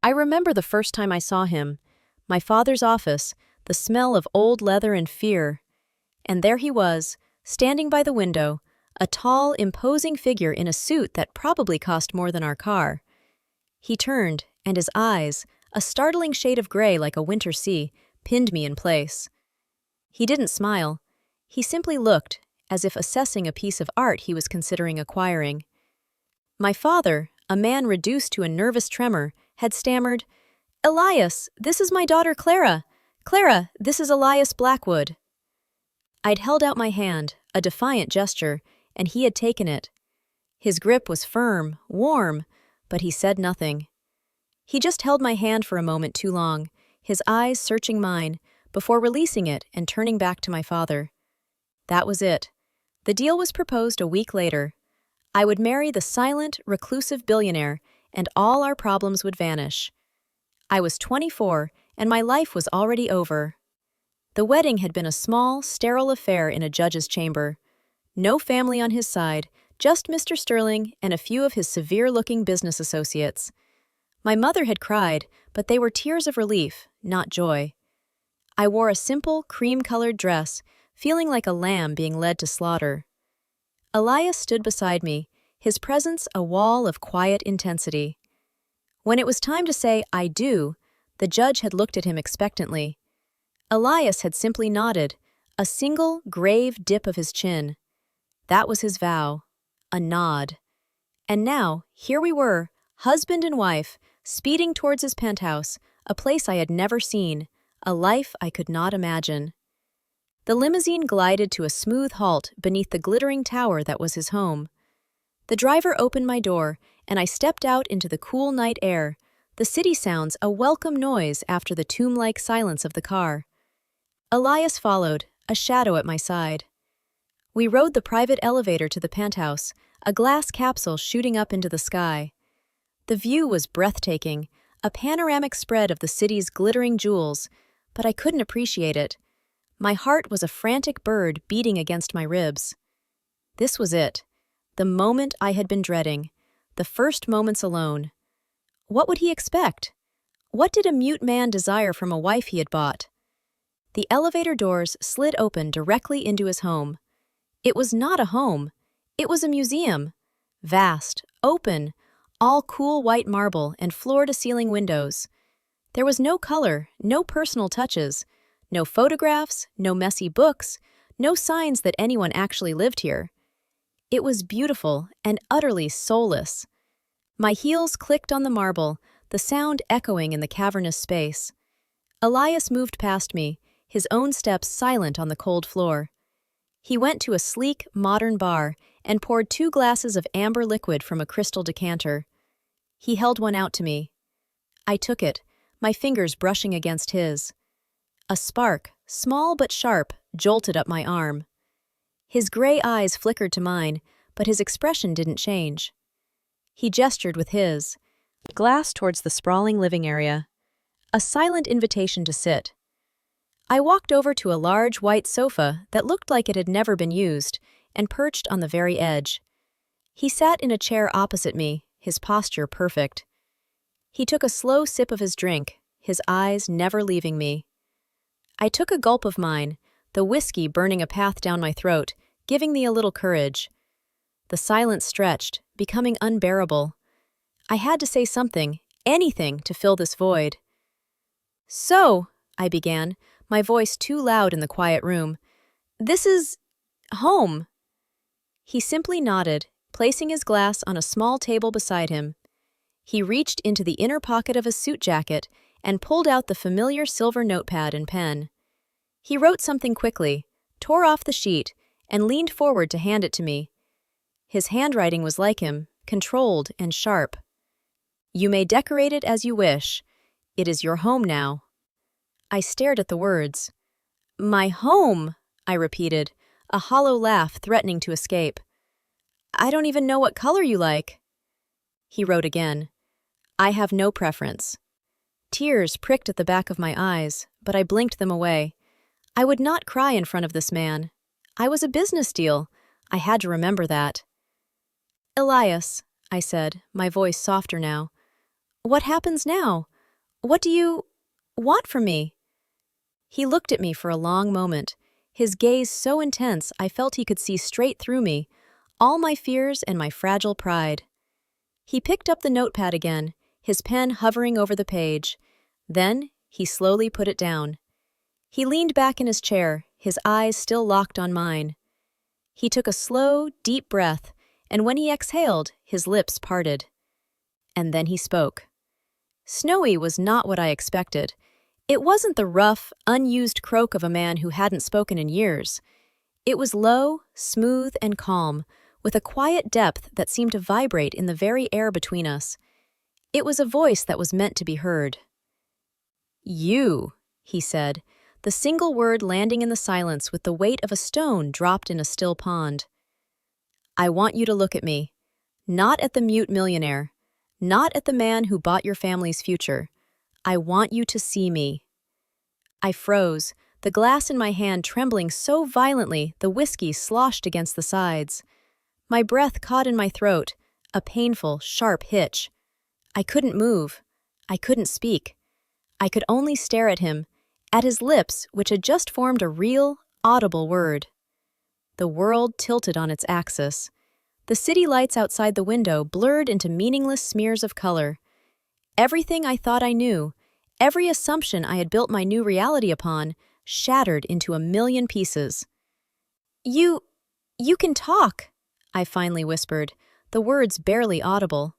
I remember the first time I saw him, my father's office, the smell of old leather and fear. And there he was, standing by the window, a tall, imposing figure in a suit that probably cost more than our car. He turned, and his eyes, a startling shade of gray like a winter sea, pinned me in place. He didn't smile. He simply looked, as if assessing a piece of art he was considering acquiring. My father, a man reduced to a nervous tremor, had stammered, "Elias, this is my daughter Clara. Clara, this is Elias Blackwood." I'd held out my hand, a defiant gesture, and he had taken it. His grip was firm, warm, but he said nothing. He just held my hand for a moment too long, his eyes searching mine, before releasing it and turning back to my father. That was it. The deal was proposed a week later. I would marry the silent, reclusive billionaire, and all our problems would vanish. I was 24, and my life was already over. The wedding had been a small, sterile affair in a judge's chamber. No family on his side, just Mr. Sterling and a few of his severe-looking business associates. My mother had cried, but they were tears of relief, not joy. I wore a simple, cream-colored dress, feeling like a lamb being led to slaughter. Elias stood beside me, his presence a wall of quiet intensity. When it was time to say "I do," the judge had looked at him expectantly. Elias had simply nodded, a single, grave dip of his chin. That was his vow, a nod. And now, here we were, husband and wife, speeding towards his penthouse, a place I had never seen, a life I could not imagine. The limousine glided to a smooth halt beneath the glittering tower that was his home. The driver opened my door, and I stepped out into the cool night air, the city sounds a welcome noise after the tomb-like silence of the car. Elias followed, a shadow at my side. We rode the private elevator to the penthouse, a glass capsule shooting up into the sky. The view was breathtaking, a panoramic spread of the city's glittering jewels, but I couldn't appreciate it. My heart was a frantic bird beating against my ribs. This was it, the moment I had been dreading, the first moments alone. What would he expect? What did a mute man desire from a wife he had bought? The elevator doors slid open directly into his home. It was not a home. It was a museum. Vast, open, all cool white marble and floor-to-ceiling windows. There was no color, no personal touches, no photographs, no messy books, no signs that anyone actually lived here. It was beautiful and utterly soulless. My heels clicked on the marble, the sound echoing in the cavernous space. Elias moved past me, his own steps silent on the cold floor. He went to a sleek, modern bar and poured 2 glasses of amber liquid from a crystal decanter. He held one out to me. I took it, my fingers brushing against his. A spark, small but sharp, jolted up my arm. His gray eyes flickered to mine, but his expression didn't change. He gestured with his glass towards the sprawling living area, a silent invitation to sit. I walked over to a large white sofa that looked like it had never been used, and perched on the very edge. He sat in a chair opposite me, his posture perfect. He took a slow sip of his drink, his eyes never leaving me. I took a gulp of mine, the whiskey burning a path down my throat, giving me a little courage. The silence stretched, becoming unbearable. I had to say something, anything, to fill this void. "So," I began, my voice too loud in the quiet room, "this is home." He simply nodded, placing his glass on a small table beside him. He reached into the inner pocket of his suit jacket and pulled out the familiar silver notepad and pen. He wrote something quickly, tore off the sheet, and leaned forward to hand it to me. His handwriting was like him, controlled and sharp. "You may decorate it as you wish. It is your home now." I stared at the words. "My home," I repeated, a hollow laugh threatening to escape. "I don't even know what color you like." He wrote again. "I have no preference." Tears pricked at the back of my eyes, but I blinked them away. I would not cry in front of this man. I was a business deal. I had to remember that. "Elias," I said, my voice softer now, "what happens now? What do you want from me? He looked at me for a long moment, his gaze so intense I felt he could see straight through me, all my fears and my fragile pride. He picked up the notepad again, his pen hovering over the page. Then he slowly put it down. He leaned back in his chair, his eyes still locked on mine. He took a slow, deep breath, and when he exhaled, his lips parted. And then he spoke. Snowy was not what I expected. It wasn't the rough, unused croak of a man who hadn't spoken in years. It was low, smooth, and calm, with a quiet depth that seemed to vibrate in the very air between us. It was a voice that was meant to be heard. You, he said, the single word landing in the silence with the weight of a stone dropped in a still pond. I want you to look at me, not at the mute millionaire, not at the man who bought your family's future. I want you to see me. I froze, the glass in my hand trembling so violently the whiskey sloshed against the sides. My breath caught in my throat, a painful, sharp hitch. I couldn't move. I couldn't speak. I could only stare at him, at his lips which had just formed a real, audible word. The world tilted on its axis. The city lights outside the window blurred into meaningless smears of color. Everything I thought I knew, every assumption I had built my new reality upon, shattered into a million pieces. You can talk, I finally whispered, the words barely audible.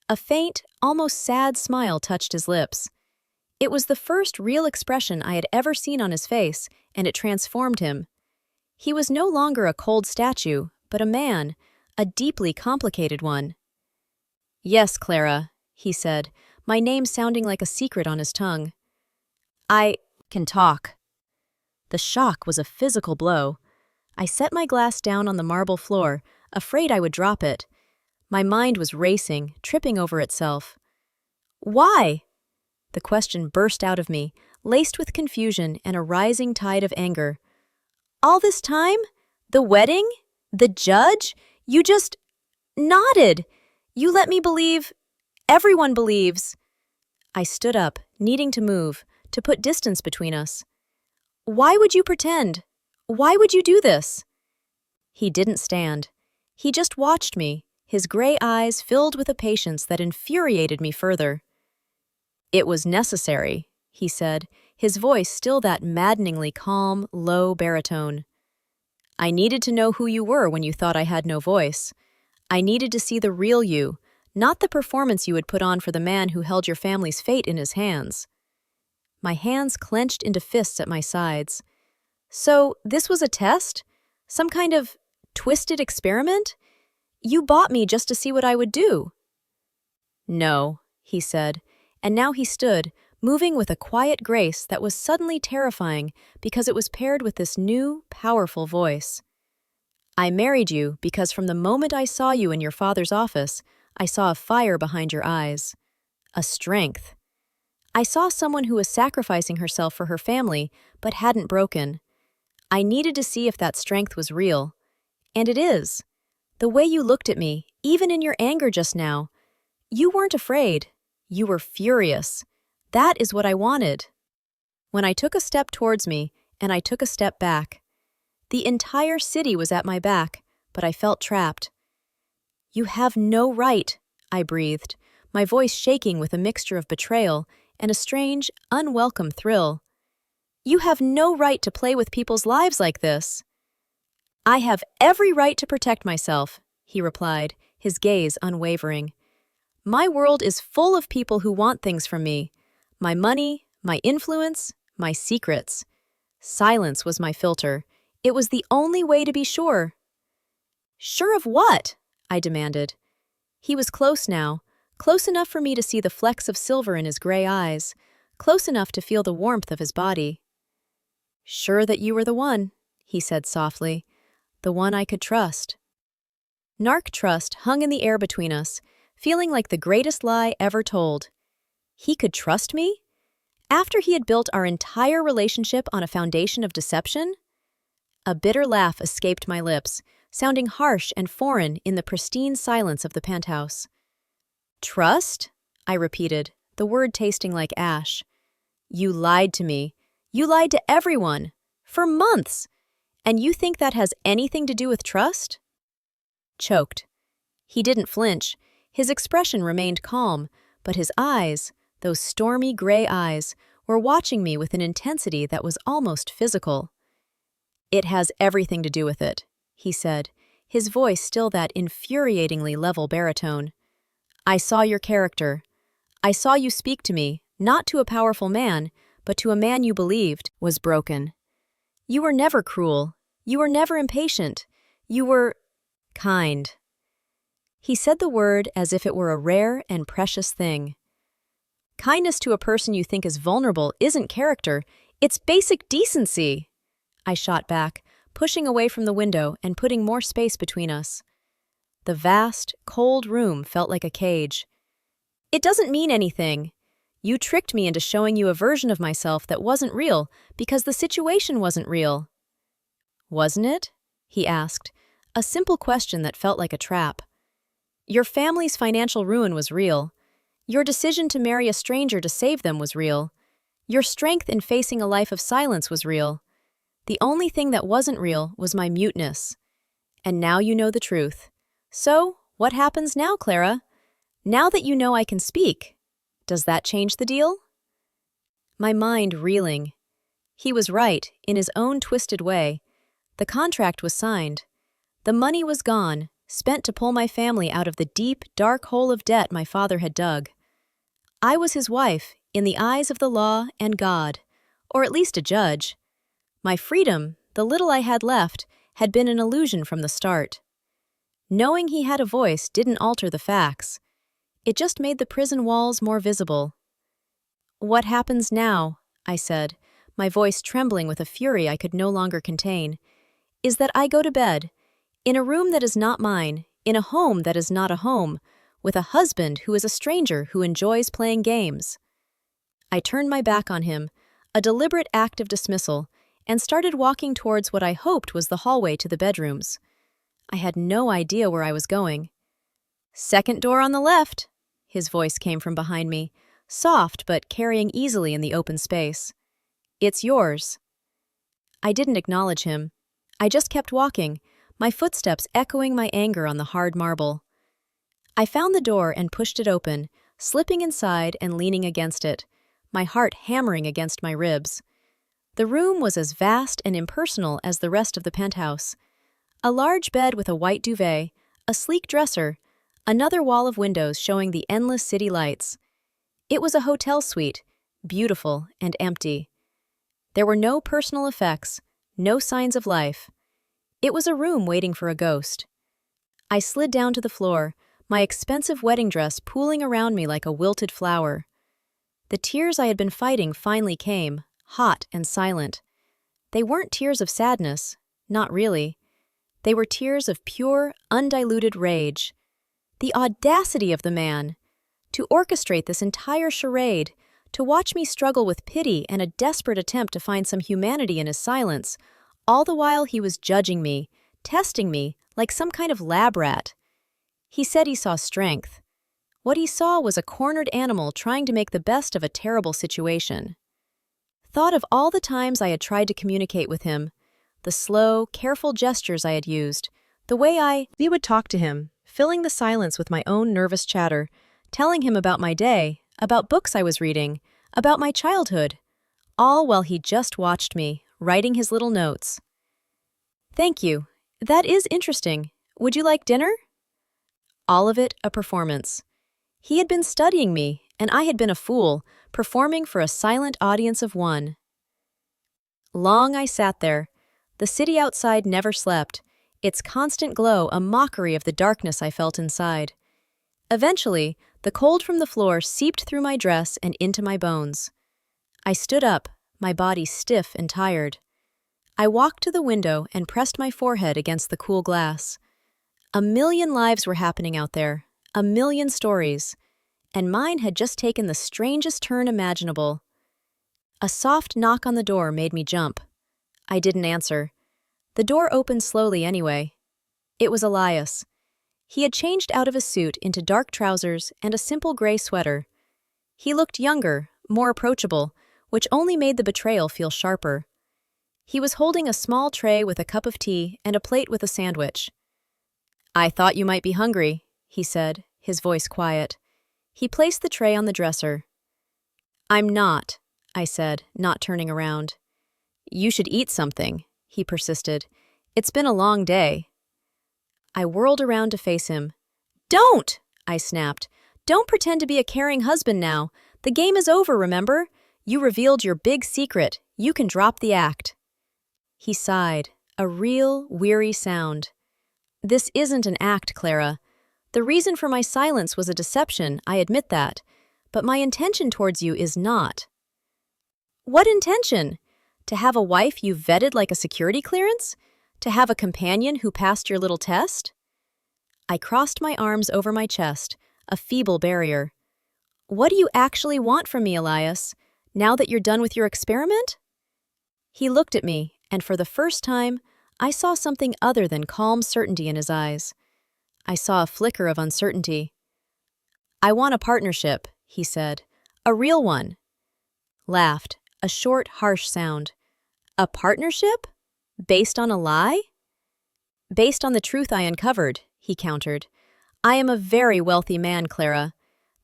A faint, almost sad smile touched his lips. It was the first real expression I had ever seen on his face, and it transformed him. He was no longer a cold statue, but a man, a deeply complicated one. Yes, Clara, he said, my name sounding like a secret on his tongue. I can talk. The shock was a physical blow. I set my glass down on the marble floor, afraid I would drop it. My mind was racing, tripping over itself. Why? The question burst out of me, laced with confusion and a rising tide of anger. All this time? The wedding? The judge? You just nodded. You let me believe. Everyone believes. I stood up, needing to move, to put distance between us. Why would you pretend? Why would you do this? He didn't stand. He just watched me, his gray eyes filled with a patience that infuriated me further. It was necessary, he said, his voice still that maddeningly calm, low baritone. I needed to know who you were when you thought I had no voice. I needed to see the real you, not the performance you would put on for the man who held your family's fate in his hands. My hands clenched into fists at my sides. So, this was a test? Some kind of twisted experiment? You bought me just to see what I would do. No, he said, and now he stood, moving with a quiet grace that was suddenly terrifying because it was paired with this new, powerful voice. I married you because from the moment I saw you in your father's office, I saw a fire behind your eyes. A strength. I saw someone who was sacrificing herself for her family, but hadn't broken. I needed to see if that strength was real. And it is. The way you looked at me, even in your anger just now, you weren't afraid. You were furious. That is what I wanted. When I took a step towards me, and I took a step back. The entire city was at my back, but I felt trapped. You have no right, I breathed, my voice shaking with a mixture of betrayal and a strange, unwelcome thrill. You have no right to play with people's lives like this. I have every right to protect myself, he replied, his gaze unwavering. My world is full of people who want things from me. My money, my influence, my secrets. Silence was my filter. It was the only way to be sure. Sure of what? I demanded. He was close now, close enough for me to see the flecks of silver in his gray eyes, close enough to feel the warmth of his body. Sure that you were the one, he said softly, the one I could trust. Narc trust hung in the air between us, feeling like the greatest lie ever told. He could trust me? After he had built our entire relationship on a foundation of deception? A bitter laugh escaped my lips, sounding harsh and foreign in the pristine silence of the penthouse. Trust? I repeated, the word tasting like ash. You lied to me. You lied to everyone. For months. And you think that has anything to do with trust? Choked. He didn't flinch. His expression remained calm, but his eyes, those stormy gray eyes, were watching me with an intensity that was almost physical. It has everything to do with it, he said, his voice still that infuriatingly level baritone. I saw your character. I saw you speak to me, not to a powerful man, but to a man you believed was broken. You were never cruel. You were never impatient. You were kind. He said the word as if it were a rare and precious thing. Kindness to a person you think is vulnerable isn't character, it's basic decency, I shot back, pushing away from the window and putting more space between us. The vast, cold room felt like a cage. It doesn't mean anything. You tricked me into showing you a version of myself that wasn't real because the situation wasn't real. Wasn't it? He asked, a simple question that felt like a trap. Your family's financial ruin was real. Your decision to marry a stranger to save them was real. Your strength in facing a life of silence was real. The only thing that wasn't real was my muteness. And now you know the truth. So, what happens now, Clara? Now that you know I can speak, does that change the deal? My mind reeling. He was right, in his own twisted way. The contract was signed. The money was gone, spent to pull my family out of the deep, dark hole of debt my father had dug. I was his wife, in the eyes of the law and God, or at least a judge. My freedom, the little I had left, had been an illusion from the start. Knowing he had a voice didn't alter the facts. It just made the prison walls more visible. What happens now, I said, my voice trembling with a fury I could no longer contain, is that I go to bed, in a room that is not mine, in a home that is not a home, with a husband who is a stranger who enjoys playing games. I turned my back on him, a deliberate act of dismissal, and started walking towards what I hoped was the hallway to the bedrooms. I had no idea where I was going. Second door on the left, his voice came from behind me, soft but carrying easily in the open space. It's yours. I didn't acknowledge him. I just kept walking, my footsteps echoing my anger on the hard marble. I found the door and pushed it open, slipping inside and leaning against it, my heart hammering against my ribs. The room was as vast and impersonal as the rest of the penthouse. A large bed with a white duvet, a sleek dresser, another wall of windows showing the endless city lights. It was a hotel suite, beautiful and empty. There were no personal effects, no signs of life. It was a room waiting for a ghost. I slid down to the floor, my expensive wedding dress pooling around me like a wilted flower. The tears I had been fighting finally came, hot and silent. They weren't tears of sadness, not really. They were tears of pure, undiluted rage. The audacity of the man! To orchestrate this entire charade, to watch me struggle with pity and a desperate attempt to find some humanity in his silence, all the while he was judging me, testing me, like some kind of lab rat. He said he saw strength. What he saw was a cornered animal trying to make the best of a terrible situation. Thought of all the times I had tried to communicate with him, the slow, careful gestures I had used, the way we would talk to him, filling the silence with my own nervous chatter, telling him about my day, about books I was reading, about my childhood, all while he just watched me, writing his little notes. Thank you. That is interesting. Would you like dinner? All of it a performance. He had been studying me, and I had been a fool, performing for a silent audience of one. Long I sat there. The city outside never slept, its constant glow a mockery of the darkness I felt inside. Eventually, the cold from the floor seeped through my dress and into my bones. I stood up, my body stiff and tired. I walked to the window and pressed my forehead against the cool glass. A million lives were happening out there, a million stories, and mine had just taken the strangest turn imaginable. A soft knock on the door made me jump. I didn't answer. The door opened slowly anyway. It was Elias. He had changed out of his suit into dark trousers and a simple gray sweater. He looked younger, more approachable, which only made the betrayal feel sharper. He was holding a small tray with a cup of tea and a plate with a sandwich. "I thought you might be hungry," he said, his voice quiet. He placed the tray on the dresser. "I'm not," I said, not turning around. "You should eat something," he persisted. "It's been a long day." I whirled around to face him. "Don't!" I snapped. "Don't pretend to be a caring husband now. The game is over, remember? You revealed your big secret. You can drop the act." He sighed, a real, weary sound. "This isn't an act, Clara. The reason for my silence was a deception, I admit that. But my intention towards you is not." "What intention? To have a wife you vetted like a security clearance? To have a companion who passed your little test?" I crossed my arms over my chest, a feeble barrier. "What do you actually want from me, Elias, now that you're done with your experiment?" He looked at me, and for the first time, I saw something other than calm certainty in his eyes. I saw a flicker of uncertainty. "I want a partnership," he said. "A real one." Laughed, a short, harsh sound. "A partnership? Based on a lie?" "Based on the truth I uncovered," he countered. "I am a very wealthy man, Clara.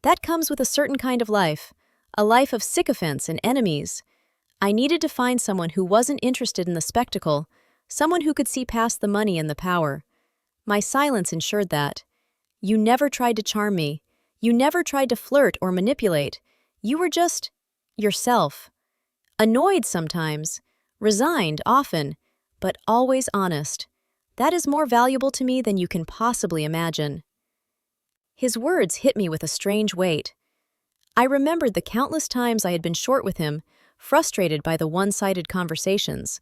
That comes with a certain kind of life, a life of sycophants and enemies. I needed to find someone who wasn't interested in the spectacle, someone who could see past the money and the power. My silence ensured that. You never tried to charm me. You never tried to flirt or manipulate. You were just yourself. Annoyed sometimes, resigned often, but always honest. That is more valuable to me than you can possibly imagine." His words hit me with a strange weight. I remembered the countless times I had been short with him, frustrated by the one-sided conversations.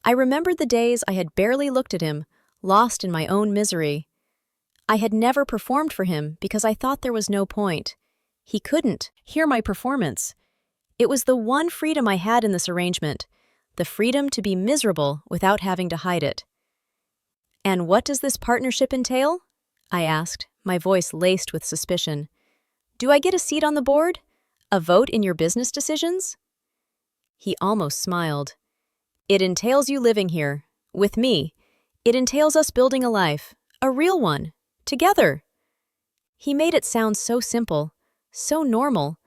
I remembered the days I had barely looked at him, lost in my own misery. I had never performed for him because I thought there was no point. He couldn't hear my performance. It was the one freedom I had in this arrangement, the freedom to be miserable without having to hide it. "And what does this partnership entail?" I asked, my voice laced with suspicion. "Do I get a seat on the board? A vote in your business decisions?" He almost smiled. "It entails you living here, with me. It entails us building a life, a real one, together." He made it sound so simple, so normal,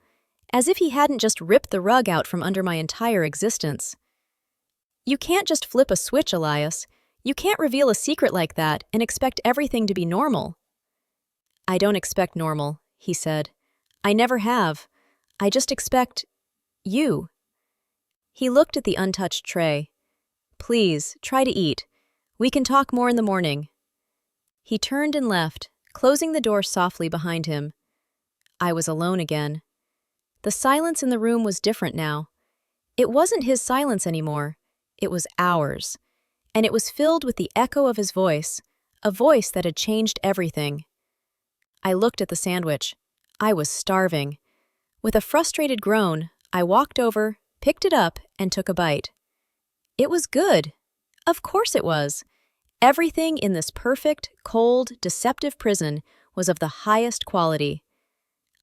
as if he hadn't just ripped the rug out from under my entire existence. "You can't just flip a switch, Elias. You can't reveal a secret like that and expect everything to be normal." "I don't expect normal," he said. "I never have. I just expect you." He looked at the untouched tray. "Please, try to eat. We can talk more in the morning." He turned and left, closing the door softly behind him. I was alone again. The silence in the room was different now. It wasn't his silence anymore. It was ours. And it was filled with the echo of his voice, a voice that had changed everything. I looked at the sandwich. I was starving. With a frustrated groan, I walked over, picked it up, and took a bite. It was good. Of course it was. Everything in this perfect, cold, deceptive prison was of the highest quality.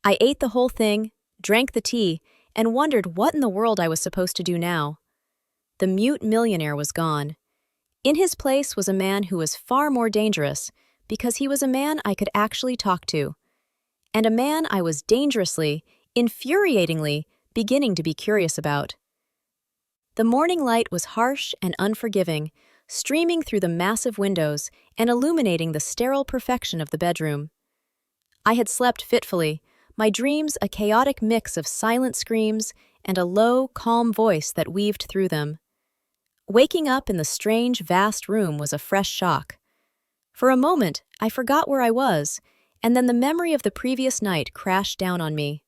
I ate the whole thing, drank the tea, and wondered what in the world I was supposed to do now. The mute millionaire was gone. In his place was a man who was far more dangerous, because he was a man I could actually talk to, and a man I was dangerously, infuriatingly, beginning to be curious about. The morning light was harsh and unforgiving, streaming through the massive windows and illuminating the sterile perfection of the bedroom. I had slept fitfully, my dreams a chaotic mix of silent screams and a low, calm voice that weaved through them. Waking up in the strange, vast room was a fresh shock. For a moment, I forgot where I was, and then the memory of the previous night crashed down on me.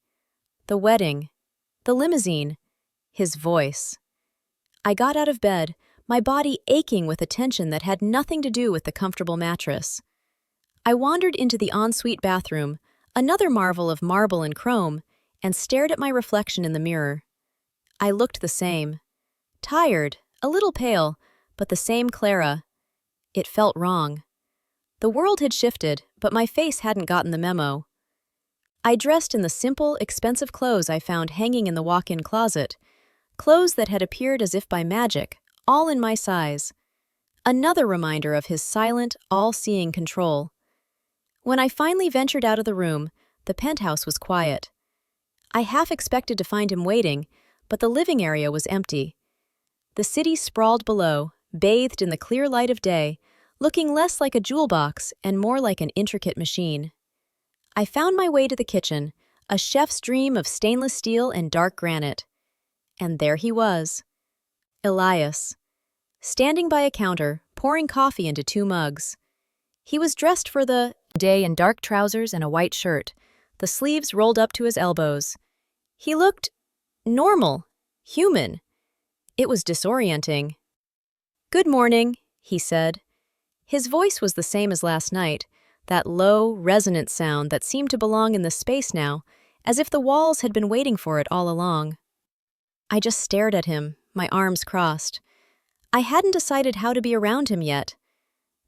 The wedding, the limousine, his voice. I got out of bed, my body aching with a tension that had nothing to do with the comfortable mattress. I wandered into the ensuite bathroom, another marvel of marble and chrome, and stared at my reflection in the mirror. I looked the same. Tired, a little pale, but the same Clara. It felt wrong. The world had shifted, but my face hadn't gotten the memo. I dressed in the simple, expensive clothes I found hanging in the walk-in closet, clothes that had appeared as if by magic, all in my size. Another reminder of his silent, all-seeing control. When I finally ventured out of the room, the penthouse was quiet. I half expected to find him waiting, but the living area was empty. The city sprawled below, bathed in the clear light of day, looking less like a jewel box and more like an intricate machine. I found my way to the kitchen, a chef's dream of stainless steel and dark granite. And there he was, Elias, standing by a counter, pouring coffee into 2 mugs. He was dressed for the day in dark trousers and a white shirt, the sleeves rolled up to his elbows. He looked normal, human. It was disorienting. "Good morning," he said. His voice was the same as last night, that low, resonant sound that seemed to belong in the space now, as if the walls had been waiting for it all along. I just stared at him, my arms crossed. I hadn't decided how to be around him yet.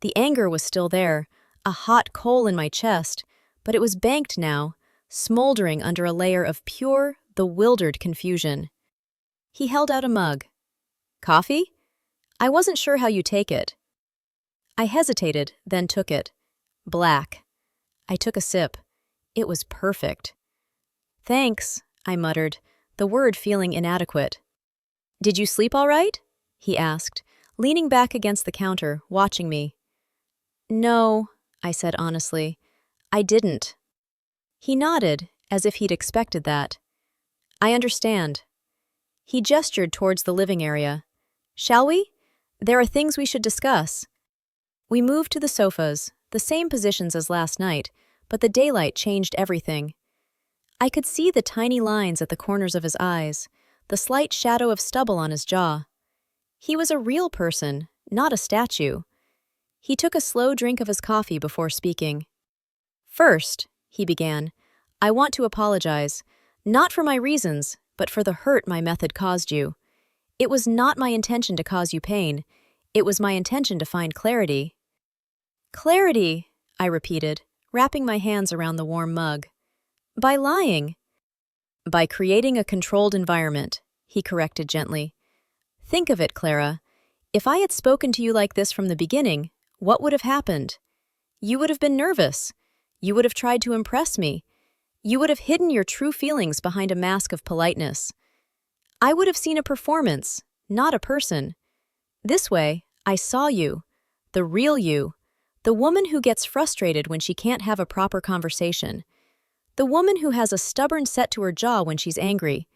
The anger was still there, a hot coal in my chest, but it was banked now, smoldering under a layer of pure, bewildered confusion. He held out a mug. "Coffee? I wasn't sure how you take it." I hesitated, then took it. Black. I took a sip. It was perfect. "Thanks," I muttered, the word feeling inadequate. "Did you sleep all right?" he asked, leaning back against the counter, watching me. "No," I said honestly, "I didn't." He nodded, as if he'd expected that. "I understand." He gestured towards the living area. "Shall we? There are things we should discuss." We moved to the sofas, the same positions as last night, but the daylight changed everything. I could see the tiny lines at the corners of his eyes, the slight shadow of stubble on his jaw. He was a real person, not a statue. He took a slow drink of his coffee before speaking. "First," he began, "I want to apologize, not for my reasons, but for the hurt my method caused you. It was not my intention to cause you pain. It was my intention to find clarity." "Clarity," I repeated, wrapping my hands around the warm mug. "By lying." "By creating a controlled environment," he corrected gently. "Think of it, Clara. If I had spoken to you like this from the beginning, what would have happened? You would have been nervous. You would have tried to impress me. You would have hidden your true feelings behind a mask of politeness. I would have seen a performance, not a person. This way, I saw you, the real you, the woman who gets frustrated when she can't have a proper conversation, the woman who has a stubborn set to her jaw when she's angry,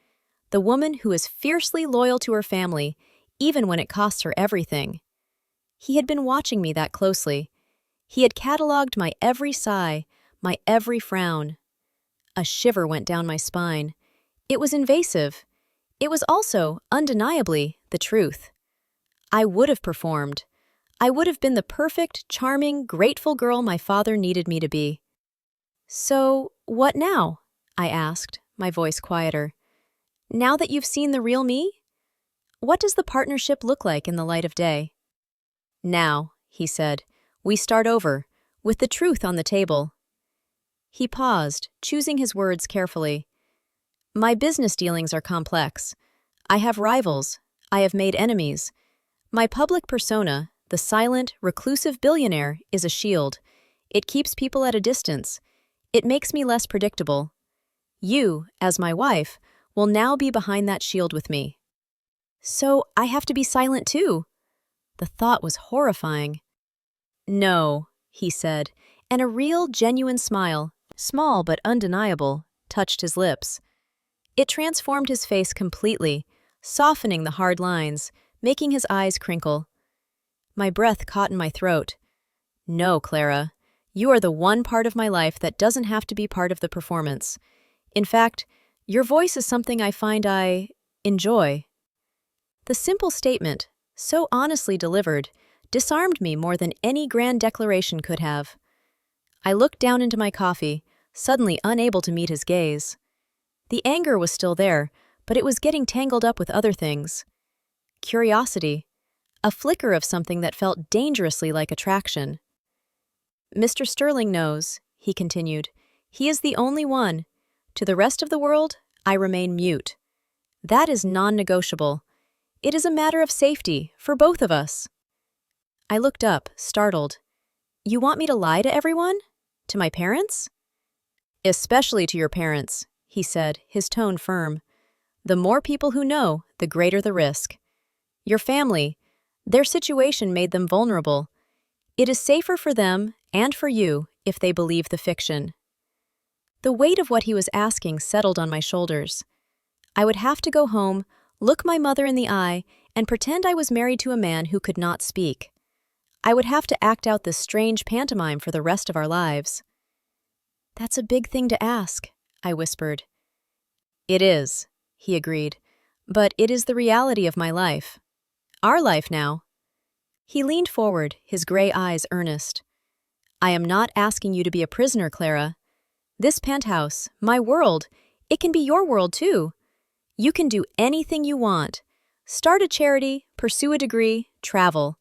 the woman who is fiercely loyal to her family, even when it costs her everything." He had been watching me that closely. He had catalogued my every sigh, my every frown. A shiver went down my spine. It was invasive. It was also, undeniably, the truth. I would have performed. I would have been the perfect, charming, grateful girl my father needed me to be. "So, what now?" I asked, my voice quieter. "Now that you've seen the real me? What does the partnership look like in the light of day?" "Now," he said, "we start over, with the truth on the table." He paused, choosing his words carefully. "My business dealings are complex. I have rivals. I have made enemies. My public persona, the silent, reclusive billionaire, is a shield. It keeps people at a distance. It makes me less predictable. You, as my wife, will now be behind that shield with me." "So I have to be silent too?" The thought was horrifying. "No," he said, and a real, genuine smile, small but undeniable, touched his lips. It transformed his face completely, softening the hard lines, making his eyes crinkle. My breath caught in my throat. "No, Clara. You are the one part of my life that doesn't have to be part of the performance. In fact, your voice is something I find I enjoy." The simple statement, so honestly delivered, disarmed me more than any grand declaration could have. I looked down into my coffee, suddenly unable to meet his gaze. The anger was still there, but it was getting tangled up with other things. Curiosity, a flicker of something that felt dangerously like attraction. "Mr. Sterling knows," he continued. He is the only one. To the rest of the world, I remain mute. That is non-negotiable. It is a matter of safety for both of us. I looked up, startled. You want me to lie to everyone? To my parents? Especially to your parents, he said, his tone firm. The more people who know, the greater the risk. Your family, their situation made them vulnerable. It is safer for them and for you if they believe the fiction. The weight of what he was asking settled on my shoulders. I would have to go home, look my mother in the eye, and pretend I was married to a man who could not speak. I would have to act out this strange pantomime for the rest of our lives. That's a big thing to ask, I whispered. It is, he agreed, but it is the reality of my life. Our life now. He leaned forward, his gray eyes earnest. I am not asking you to be a prisoner, Clara. This penthouse, my world, it can be your world too. You can do anything you want. Start a charity, pursue a degree, travel.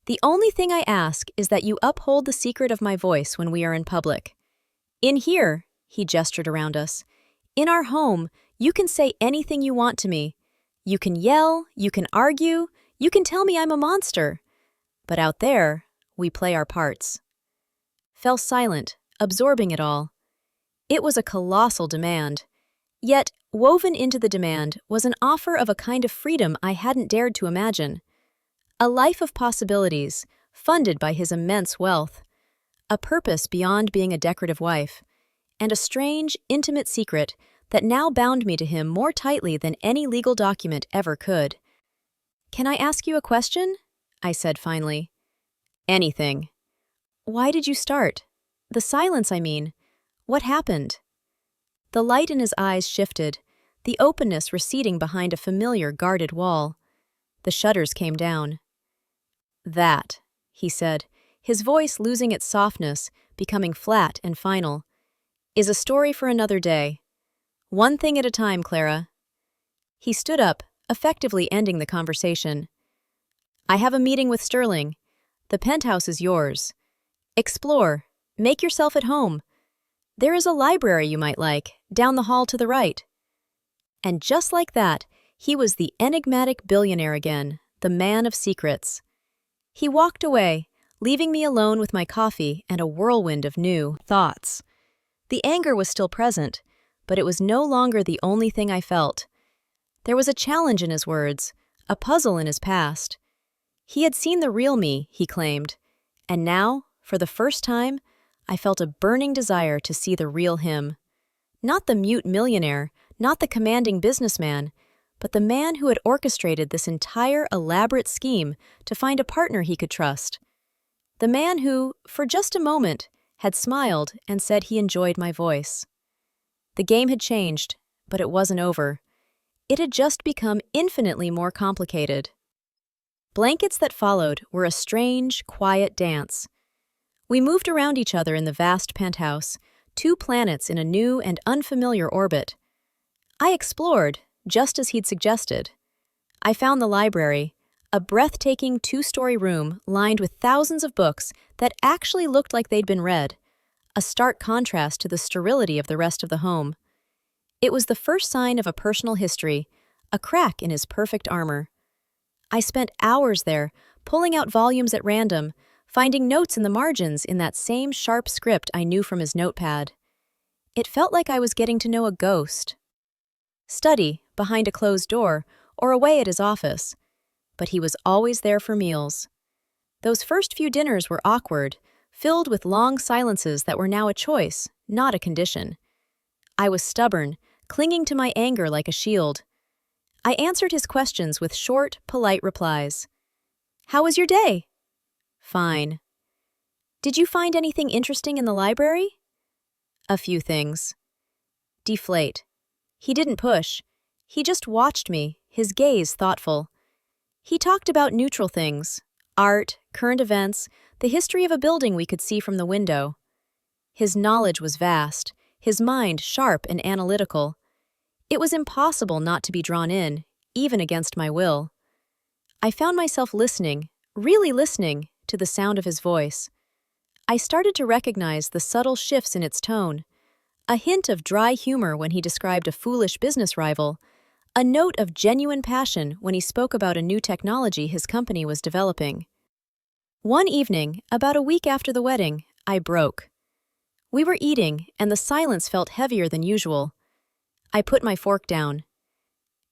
The only thing I ask is that you uphold the secret of my voice when we are in public. In here, he gestured around us, in our home, you can say anything you want to me. You can yell, you can argue, you can tell me I'm a monster. But out there, we play our parts. Fell silent, absorbing it all. It was a colossal demand. Yet, woven into the demand was an offer of a kind of freedom I hadn't dared to imagine. A life of possibilities, funded by his immense wealth. A purpose beyond being a decorative wife. And a strange, intimate secret that now bound me to him more tightly than any legal document ever could. Can I ask you a question? I said finally. Anything. Why did you start? The silence, I mean. What happened? The light in his eyes shifted, the openness receding behind a familiar guarded wall. The shutters came down. That, he said, his voice losing its softness, becoming flat and final, is a story for another day. One thing at a time, Clara. He stood up, effectively ending the conversation. I have a meeting with Sterling. The penthouse is yours. Explore. Make yourself at home. There is a library you might like, down the hall to the right. And just like that, he was the enigmatic billionaire again, the man of secrets. He walked away, leaving me alone with my coffee and a whirlwind of new thoughts. The anger was still present, but it was no longer the only thing I felt. There was a challenge in his words, a puzzle in his past. He had seen the real me, he claimed, and now, for the first time, I felt a burning desire to see the real him. Not the mute millionaire, not the commanding businessman, but the man who had orchestrated this entire elaborate scheme to find a partner he could trust. The man who, for just a moment, had smiled and said he enjoyed my voice. The game had changed, but it wasn't over. It had just become infinitely more complicated. Blankets that followed were a strange, quiet dance. We moved around each other in the vast penthouse, two planets in a new and unfamiliar orbit. I explored, just as he'd suggested. I found the library, a breathtaking two-story room lined with thousands of books that actually looked like they'd been read, a stark contrast to the sterility of the rest of the home. It was the first sign of a personal history, a crack in his perfect armor. I spent hours there, pulling out volumes at random, finding notes in the margins in that same sharp script I knew from his notepad. It felt like I was getting to know a ghost. Study, behind a closed door, or away at his office. But he was always there for meals. Those first few dinners were awkward, filled with long silences that were now a choice, not a condition. I was stubborn, clinging to my anger like a shield. I answered his questions with short, polite replies. How was your day? Fine. Did you find anything interesting in the library? A few things. Deflate. He didn't push. He just watched me, his gaze thoughtful. He talked about neutral things, art, current events, the history of a building we could see from the window. His knowledge was vast, his mind sharp and analytical. It was impossible not to be drawn in, even against my will. I found myself listening, really listening, to the sound of his voice. I started to recognize the subtle shifts in its tone, A hint of dry humor when he described a foolish business rival, a note of genuine passion when he spoke about a new technology his company was developing. One evening, about a week after the wedding, I broke. We were eating, and the silence felt heavier than usual. I put my fork down.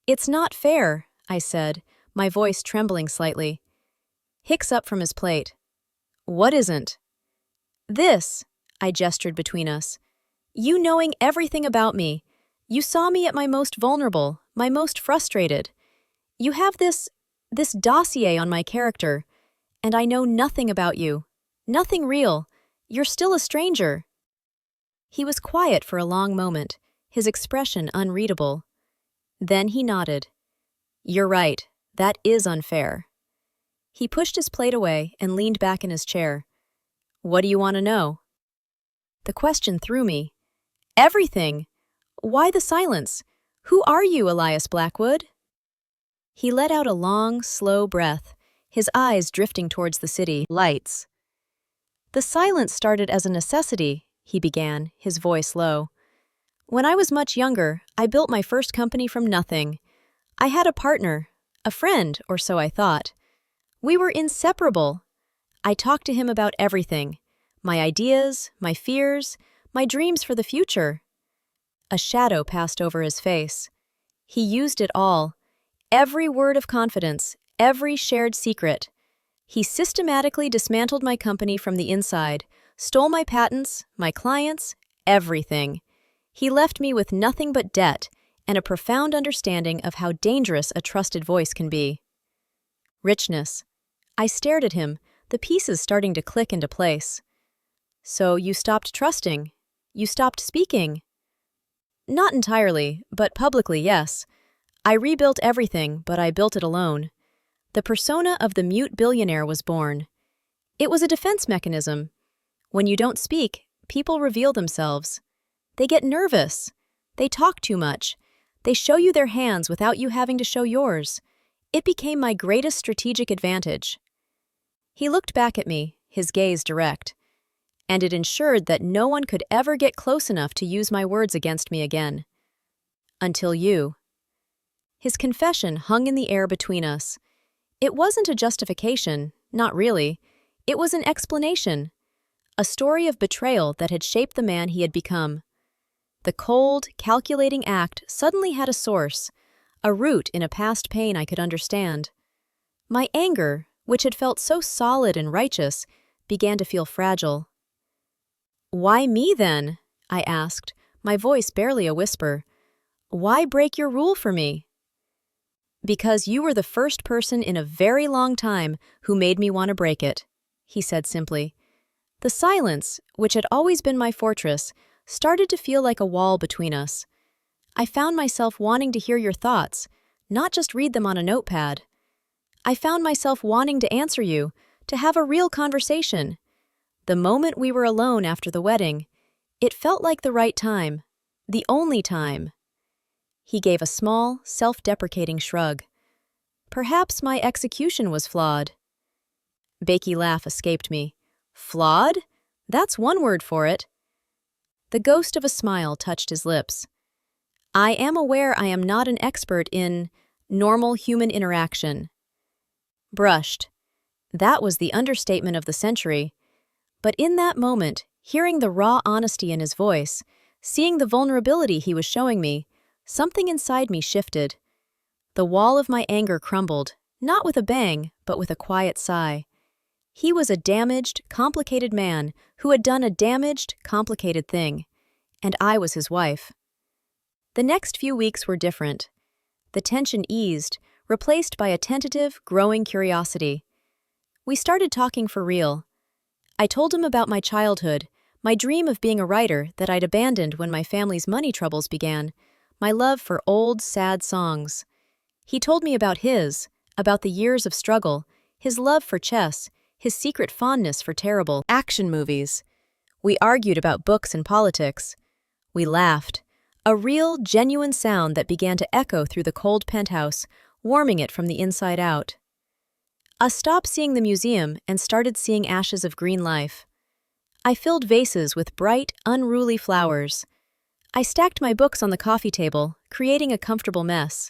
"It's not fair," I said, my voice trembling slightly. Hicks up from his plate. "What isn't?" "This," I gestured between us. "You knowing everything about me. You saw me at my most vulnerable, my most frustrated. You have this dossier on my character, and I know nothing about you. Nothing real. You're still a stranger." He was quiet for a long moment, his expression unreadable. Then he nodded. "You're right. That is unfair." He pushed his plate away and leaned back in his chair. "What do you want to know?" The question threw me. "Everything! Why the silence? Who are you, Elias Blackwood?" He let out a long, slow breath, his eyes drifting towards the city lights. "The silence started as a necessity," he began, his voice low. "When I was much younger, I built my first company from nothing. I had a partner, a friend, or so I thought. We were inseparable. I talked to him about everything, my ideas, my fears, my dreams for the future." A shadow passed over his face. He used it all, every word of confidence, every shared secret. He systematically dismantled my company from the inside, stole my patents, my clients, everything. He left me with nothing but debt and a profound understanding of how dangerous a trusted voice can be. Richness. I stared at him, the pieces starting to click into place. "So you stopped trusting? You stopped speaking?" "Not entirely, but publicly, yes. I rebuilt everything, but I built it alone. The persona of the mute billionaire was born. It was a defense mechanism. When you don't speak, people reveal themselves. They get nervous. They talk too much. They show you their hands without you having to show yours. It became my greatest strategic advantage." He looked back at me, his gaze direct. "And it ensured that no one could ever get close enough to use my words against me again. Until you." His confession hung in the air between us. It wasn't a justification, not really. It was an explanation. A story of betrayal that had shaped the man he had become. The cold, calculating act suddenly had a source, a root in a past pain I could understand. My anger, which had felt so solid and righteous, began to feel fragile. "Why me, then?" I asked, my voice barely a whisper. "Why break your rule for me?" "Because you were the first person in a very long time who made me want to break it," he said simply. The silence, which had always been my fortress, started to feel like a wall between us. I found myself wanting to hear your thoughts, not just read them on a notepad. I found myself wanting to answer you, to have a real conversation. The moment we were alone after the wedding, it felt like the right time, the only time. He gave a small, self-deprecating shrug. "Perhaps my execution was flawed." Bakey laugh escaped me. "Flawed? That's one word for it." The ghost of a smile touched his lips. "I am aware I am not an expert in normal human interaction." Brushed. That was the understatement of the century. But in that moment, hearing the raw honesty in his voice, seeing the vulnerability he was showing me, something inside me shifted. The wall of my anger crumbled, not with a bang, but with a quiet sigh. He was a damaged, complicated man who had done a damaged, complicated thing, and I was his wife. The next few weeks were different. The tension eased, replaced by a tentative, growing curiosity. We started talking for real. I told him about my childhood, my dream of being a writer that I'd abandoned when my family's money troubles began, my love for old, sad songs. He told me about about the years of struggle, his love for chess, his secret fondness for terrible action movies. We argued about books and politics. We laughed, a real, genuine sound that began to echo through the cold penthouse, warming it from the inside out. I stopped seeing the museum and started seeing ashes of green life. I filled vases with bright, unruly flowers. I stacked my books on the coffee table, creating a comfortable mess.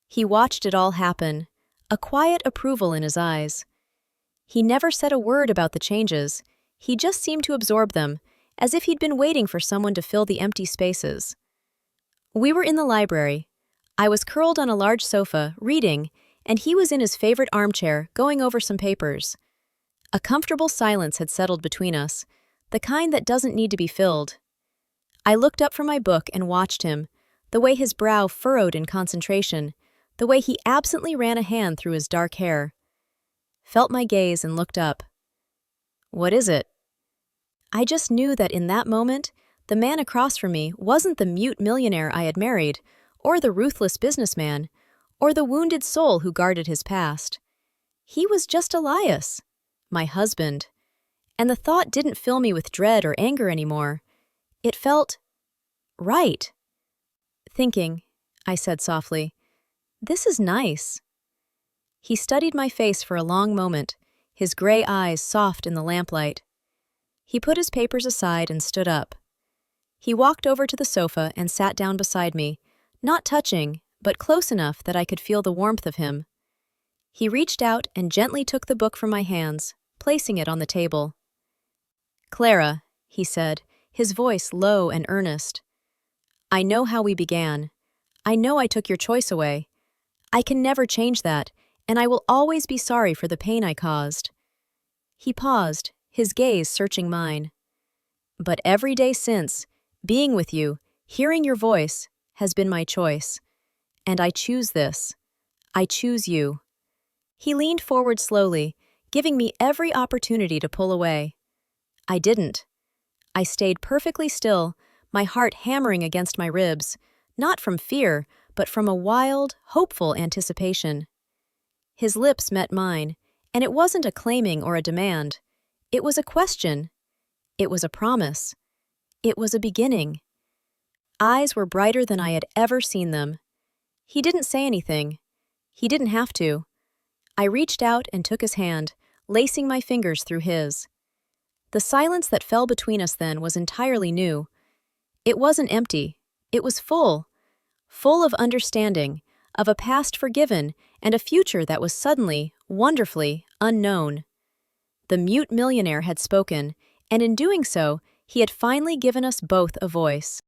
He watched it all happen, a quiet approval in his eyes. He never said a word about the changes. He just seemed to absorb them, as if he'd been waiting for someone to fill the empty spaces. We were in the library. I was curled on a large sofa, reading, and he was in his favorite armchair, going over some papers. A comfortable silence had settled between us, the kind that doesn't need to be filled. I looked up from my book and watched him, the way his brow furrowed in concentration, the way he absently ran a hand through his dark hair. Felt my gaze and looked up. "What is it?" I just knew that in that moment, the man across from me wasn't the mute millionaire I had married, or the ruthless businessman, or the wounded soul who guarded his past. He was just Elias, my husband. And the thought didn't fill me with dread or anger anymore. It felt right. Thinking, I said softly, "This is nice." He studied my face for a long moment, his gray eyes soft in the lamplight. He put his papers aside and stood up. He walked over to the sofa and sat down beside me, not touching, but close enough that I could feel the warmth of him. He reached out and gently took the book from my hands, placing it on the table. "Clara," he said, his voice low and earnest, "I know how we began. I know I took your choice away. I can never change that, and I will always be sorry for the pain I caused." He paused, his gaze searching mine. "But every day since, being with you, hearing your voice, has been my choice. And I choose this. I choose you." He leaned forward slowly, giving me every opportunity to pull away. I didn't. I stayed perfectly still, my heart hammering against my ribs, not from fear, but from a wild, hopeful anticipation. His lips met mine, and it wasn't a claiming or a demand. It was a question. It was a promise. It was a beginning. Eyes were brighter than I had ever seen them. He didn't say anything. He didn't have to. I reached out and took his hand, lacing my fingers through his. The silence that fell between us then was entirely new. It wasn't empty. It was full. Full of understanding, of a past forgiven, and a future that was suddenly, wonderfully, unknown. The mute millionaire had spoken, and in doing so, he had finally given us both a voice.